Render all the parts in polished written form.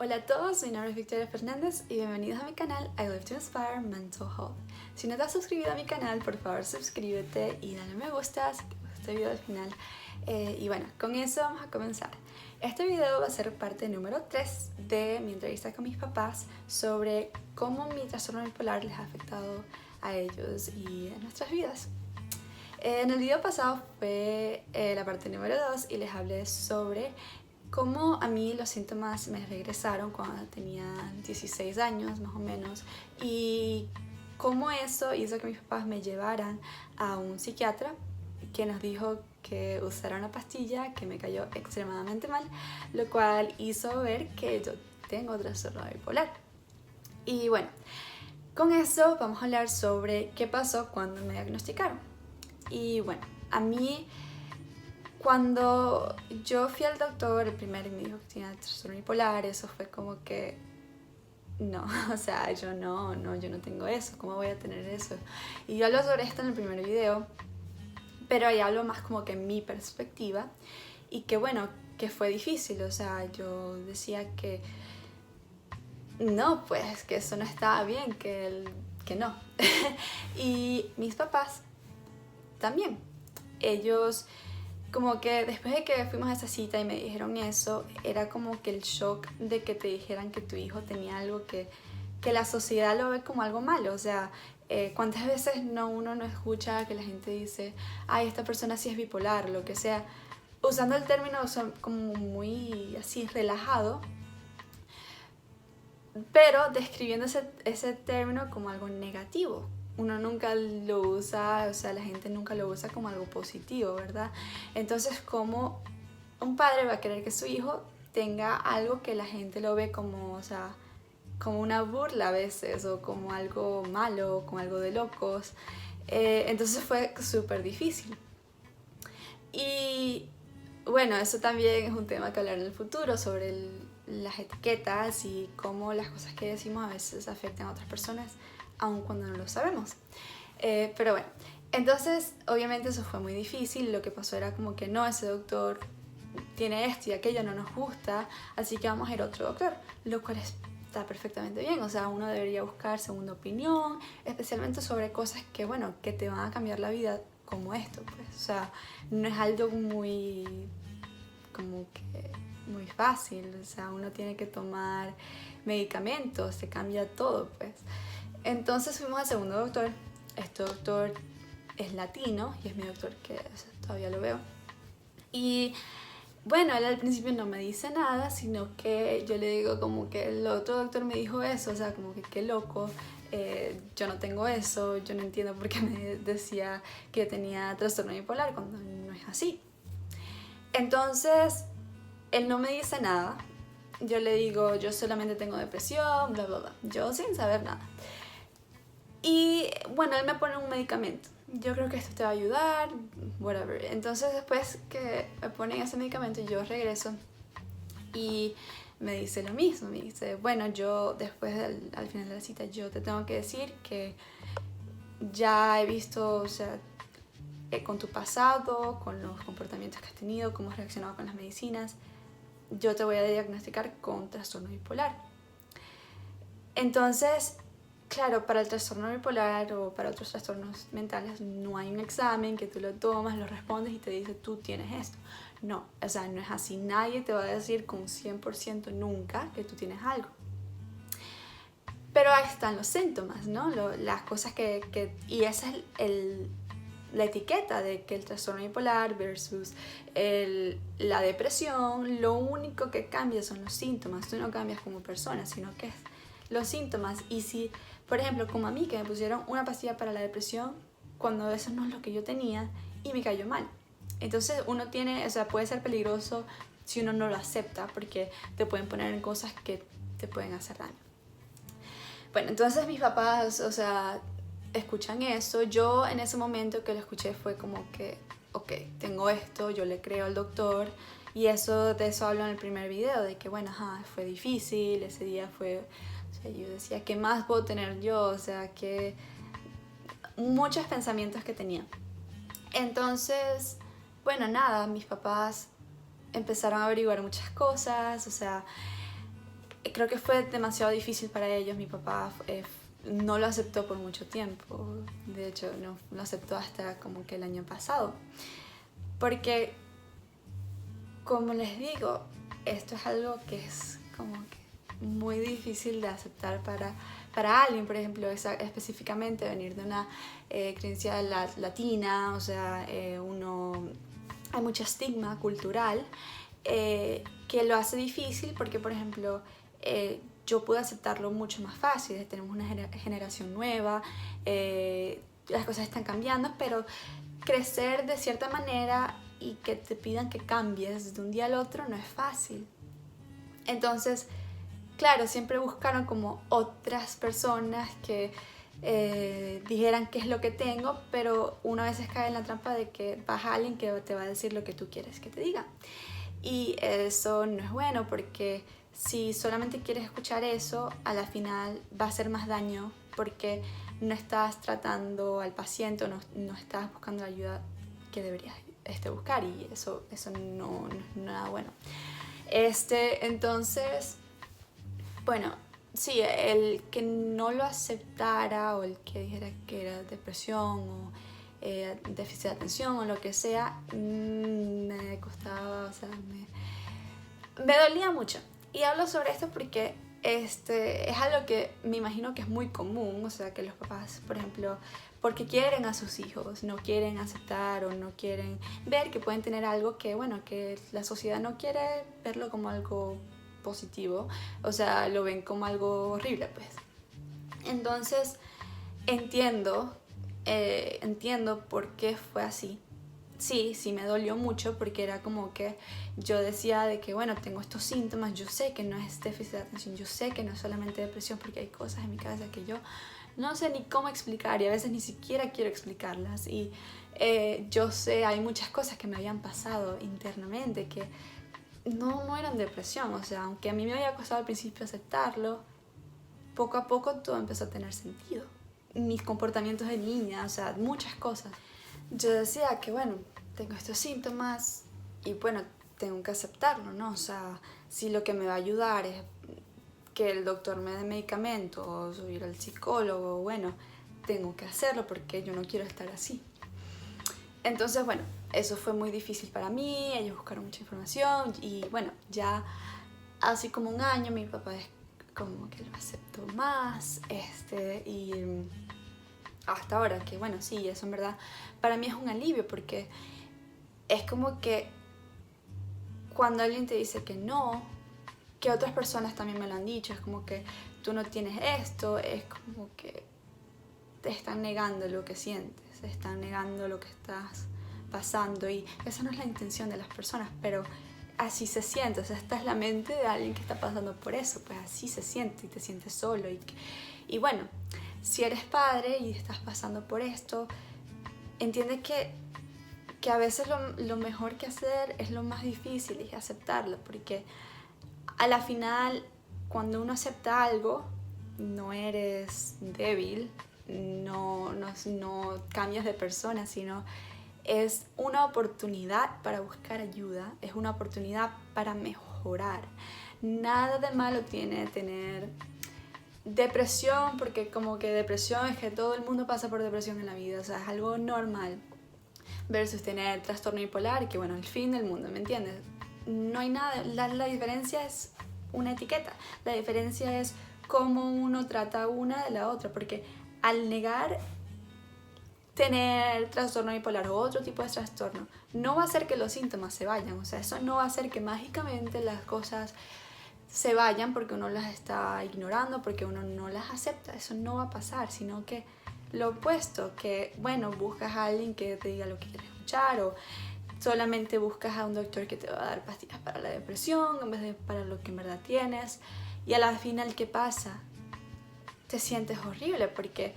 Hola a todos, mi nombre es Victoria Fernández y bienvenidos a mi canal I Live to Inspire Mental Health. Si no te has suscrito a mi canal, por favor suscríbete y dale me gusta si te gusta este video al final. Y bueno, con eso vamos a comenzar. Este video va a ser parte número 3 de mi entrevista con mis papás sobre cómo mi trastorno bipolar les ha afectado a ellos y a nuestras vidas. En el video pasado fue la parte número 2 y les hablé sobre cómo a mí los síntomas me regresaron cuando tenía 16 años más o menos y cómo eso hizo que mis papás me llevaran a un psiquiatra que nos dijo que usara una pastilla que me cayó extremadamente mal, lo cual hizo ver que yo tengo trastorno bipolar. Y bueno, con eso vamos a hablar sobre qué pasó cuando me diagnosticaron. Y bueno, a mí cuando yo fui al doctor, el primero me dijo que tenía trastorno bipolar, eso fue como que no, o sea, yo no tengo eso, ¿cómo voy a tener eso? Y yo hablo sobre esto en el primer video, pero ahí hablo más como que en mi perspectiva y que bueno, que fue difícil, o sea, yo decía que no, pues que eso no estaba bien, que no. Y mis papás también, ellos como que después de que fuimos a esa cita y me dijeron eso, era como que el shock de que te dijeran que tu hijo tenía algo que la sociedad lo ve como algo malo. O sea, ¿cuántas veces uno no escucha que la gente dice, ay, esta persona sí es bipolar, lo que sea? Usando el término como muy así relajado, pero describiendo ese término como algo negativo. Uno nunca lo usa, o sea, la gente nunca lo usa como algo positivo, ¿verdad? Entonces, ¿cómo un padre va a querer que su hijo tenga algo que la gente lo ve como, o sea, como una burla a veces, o como algo malo, o como algo de locos? Entonces fue súper difícil. Y bueno, eso también es un tema que hablar en el futuro, sobre las etiquetas y cómo las cosas que decimos a veces afectan a otras personas, aun cuando no lo sabemos. Pero bueno, entonces obviamente eso fue muy difícil. Lo que pasó era como que no, ese doctor tiene esto y aquello, no nos gusta, así que vamos a ir a otro doctor, lo cual está perfectamente bien. O sea, uno debería buscar segunda opinión, especialmente sobre cosas que, bueno, que te van a cambiar la vida como esto, pues. O sea, no es algo muy, como que, muy fácil. O sea, uno tiene que tomar medicamentos, se cambia todo, pues. Entonces fuimos al segundo doctor. Este doctor es latino y es mi doctor que, o sea, todavía lo veo. Y bueno, él al principio no me dice nada, sino que yo le digo como que el otro doctor me dijo eso, o sea, como que qué loco, yo no tengo eso, yo no entiendo por qué me decía que tenía trastorno bipolar cuando no es así. Entonces, él no me dice nada, yo le digo, yo solamente tengo depresión, bla, bla, bla, yo sin saber nada. Y bueno, él me pone un medicamento. Yo creo que esto te va a ayudar, whatever. Entonces después que me ponen ese medicamento, yo regreso y me dice lo mismo. Me dice, bueno, yo después al final de la cita, yo te tengo que decir que ya he visto, o sea, con tu pasado, con los comportamientos que has tenido, cómo has reaccionado con las medicinas, yo te voy a diagnosticar con trastorno bipolar. Entonces, claro, para el trastorno bipolar o para otros trastornos mentales no hay un examen que tú lo tomas, lo respondes y te dice tú tienes esto. No, o sea, no es así. Nadie te va a decir con 100% nunca que tú tienes algo. Pero ahí están los síntomas, ¿no? Las cosas y esa es la etiqueta de que el trastorno bipolar versus la depresión, lo único que cambia son los síntomas. Tú no cambias como persona, sino que es los síntomas. Y si, por ejemplo, como a mí, que me pusieron una pastilla para la depresión cuando eso no es lo que yo tenía y me cayó mal. Entonces uno tiene, o sea, puede ser peligroso si uno no lo acepta, porque te pueden poner en cosas que te pueden hacer daño. Bueno, entonces mis papás, o sea, escuchan eso. Yo en ese momento que lo escuché fue como que, ok, tengo esto, yo le creo al doctor. Y de eso hablo en el primer video, de que bueno, fue difícil, ese día fue, o sea, yo decía, ¿qué más puedo tener yo? O sea, que muchos pensamientos que tenía. Entonces, bueno, nada, mis papás empezaron a averiguar muchas cosas, o sea, creo que fue demasiado difícil para ellos. Mi papá no lo aceptó por mucho tiempo, de hecho no lo aceptó hasta como que el año pasado, porque como les digo, esto es algo que es como que muy difícil de aceptar para alguien, por ejemplo, específicamente venir de una creencia latina, o sea, hay mucho estigma cultural que lo hace difícil porque, por ejemplo, yo pude aceptarlo mucho más fácil. Tenemos una generación nueva, las cosas están cambiando, pero crecer de cierta manera y que te pidan que cambies de un día al otro no es fácil. Entonces, claro, siempre buscaron como otras personas que dijeran qué es lo que tengo, pero uno a veces cae en la trampa de que vas a alguien que te va a decir lo que tú quieres que te diga. Y eso no es bueno, porque si solamente quieres escuchar eso, a la final va a hacer más daño, porque no estás tratando al paciente o no estás buscando la ayuda que deberías buscar, y eso no es nada bueno. Entonces, bueno, sí, el que no lo aceptara o el que dijera que era depresión o déficit de atención o lo que sea, me costaba, o sea, me dolía mucho. Y hablo sobre esto porque es algo que me imagino que es muy común, o sea, que los papás, por ejemplo, porque quieren a sus hijos, no quieren aceptar o no quieren ver que pueden tener algo que, bueno, que la sociedad no quiere verlo como algo positivo, o sea, lo ven como algo horrible, pues. Entonces, entiendo por qué fue así. Sí, me dolió mucho porque era como que yo decía de que, bueno, tengo estos síntomas, yo sé que no es déficit de atención, yo sé que no es solamente depresión, porque hay cosas en mi cabeza que yo no sé ni cómo explicar y a veces ni siquiera quiero explicarlas. Y yo sé, hay muchas cosas que me habían pasado internamente que no eran depresión, o sea, aunque a mí me había costado al principio aceptarlo, poco a poco todo empezó a tener sentido. Mis comportamientos de niña, o sea, muchas cosas. Yo decía que, bueno, tengo estos síntomas y, bueno, tengo que aceptarlo, ¿no? O sea, si lo que me va a ayudar es que el doctor me dé medicamentos o ir al psicólogo, bueno, tengo que hacerlo porque yo no quiero estar así. Entonces, bueno, eso fue muy difícil para mí, ellos buscaron mucha información y, bueno, ya así como un año mi papá es como que lo aceptó más, y hasta ahora que, bueno, sí, eso en verdad para mí es un alivio, porque es como que cuando alguien te dice que no, que otras personas también me lo han dicho, es como que tú no tienes esto, es como que te están negando lo que sientes, te están negando lo que estás pasando, y esa no es la intención de las personas, pero así se siente, o sea, esta es la mente de alguien que está pasando por eso, pues así se siente y te sientes solo. Y bueno, si eres padre y estás pasando por esto, entiende que a veces lo mejor que hacer es lo más difícil, es aceptarlo, porque a la final, cuando uno acepta algo, no eres débil, no cambias de persona, sino es una oportunidad para buscar ayuda, es una oportunidad para mejorar. Nada de malo tiene tener depresión, porque como que depresión es que todo el mundo pasa por depresión en la vida, o sea, es algo normal, versus tener trastorno bipolar, que bueno, el fin del mundo, ¿me entiendes? No hay nada, la diferencia es una etiqueta, la diferencia es cómo uno trata una de la otra, porque al negar tener trastorno bipolar o otro tipo de trastorno, no va a hacer que los síntomas se vayan, o sea, eso no va a hacer que mágicamente las cosas se vayan porque uno las está ignorando, porque uno no las acepta, eso no va a pasar, sino que lo opuesto, que bueno, buscas a alguien que te diga lo que quieres escuchar, o solamente buscas a un doctor que te va a dar pastillas para la depresión en vez de para lo que en verdad tienes, y a la final, ¿qué pasa? Te sientes horrible porque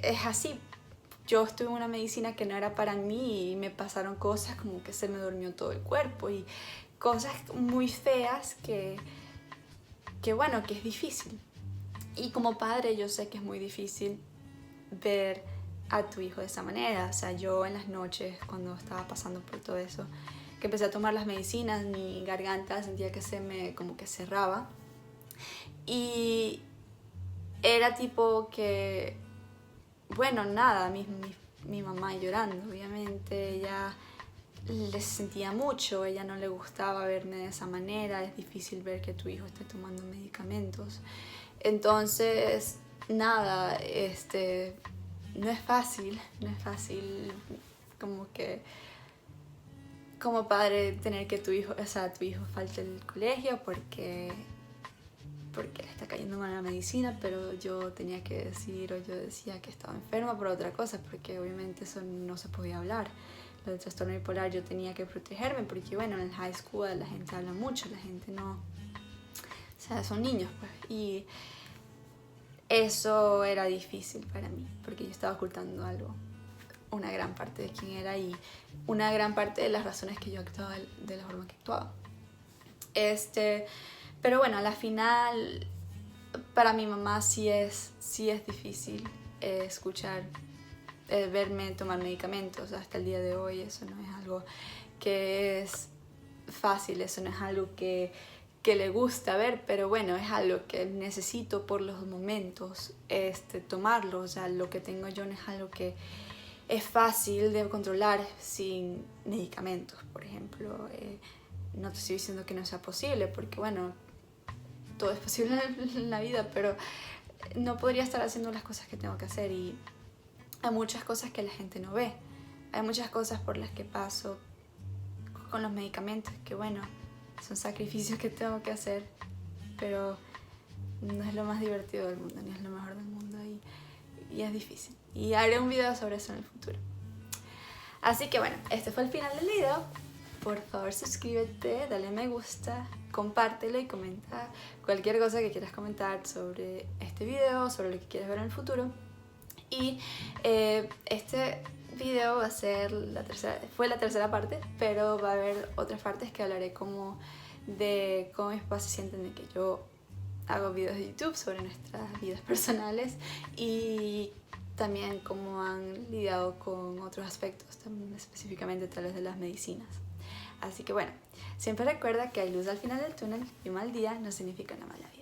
es así. Yo estuve en una medicina que no era para mí y me pasaron cosas como que se me durmió todo el cuerpo y cosas muy feas que bueno, que es difícil. Y como padre yo sé que es muy difícil ver a tu hijo de esa manera. O sea, yo en las noches cuando estaba pasando por todo eso, que empecé a tomar las medicinas, mi garganta sentía que se me como que cerraba. Y era tipo que, bueno, nada, mi mamá llorando, obviamente, ella le sentía mucho, ella no le gustaba verme de esa manera, es difícil ver que tu hijo esté tomando medicamentos. Entonces, nada, no es fácil como que como padre tener que tu hijo falte el colegio porque le está cayendo mal la medicina, pero yo tenía que decir, o yo decía que estaba enferma por otra cosa, porque obviamente eso no se podía hablar. Lo del trastorno bipolar yo tenía que protegerme, porque bueno, en el high school la gente habla mucho, la gente no... O sea, son niños, pues, y eso era difícil para mí, porque yo estaba ocultando algo, una gran parte de quién era y una gran parte de las razones que yo actuaba de la forma que actuaba. Pero bueno, a la final, para mi mamá sí es difícil escuchar, verme tomar medicamentos. Hasta el día de hoy eso no es algo que es fácil, eso no es algo que le gusta ver, pero bueno, es algo que necesito por los momentos tomarlo. O sea, lo que tengo yo no es algo que es fácil de controlar sin medicamentos, por ejemplo. No te estoy diciendo que no sea posible, porque bueno, todo es posible en la vida, pero no podría estar haciendo las cosas que tengo que hacer y hay muchas cosas que la gente no ve. Hay muchas cosas por las que paso con los medicamentos que bueno, son sacrificios que tengo que hacer, pero no es lo más divertido del mundo, ni es lo mejor del mundo y es difícil. Y haré un video sobre eso en el futuro. Así que bueno, este fue el final del video. Por favor suscríbete, dale me gusta, compártelo y comenta cualquier cosa que quieras comentar sobre este video, sobre lo que quieres ver en el futuro. Y este video va a ser fue la tercera parte, pero va a haber otras partes que hablaré como de cómo mis papás se sienten de que yo hago videos de YouTube sobre nuestras vidas personales y también cómo han lidiado con otros aspectos, también específicamente tal vez de las medicinas. Así que bueno, siempre recuerda que hay luz al final del túnel y un mal día no significa una mala vida.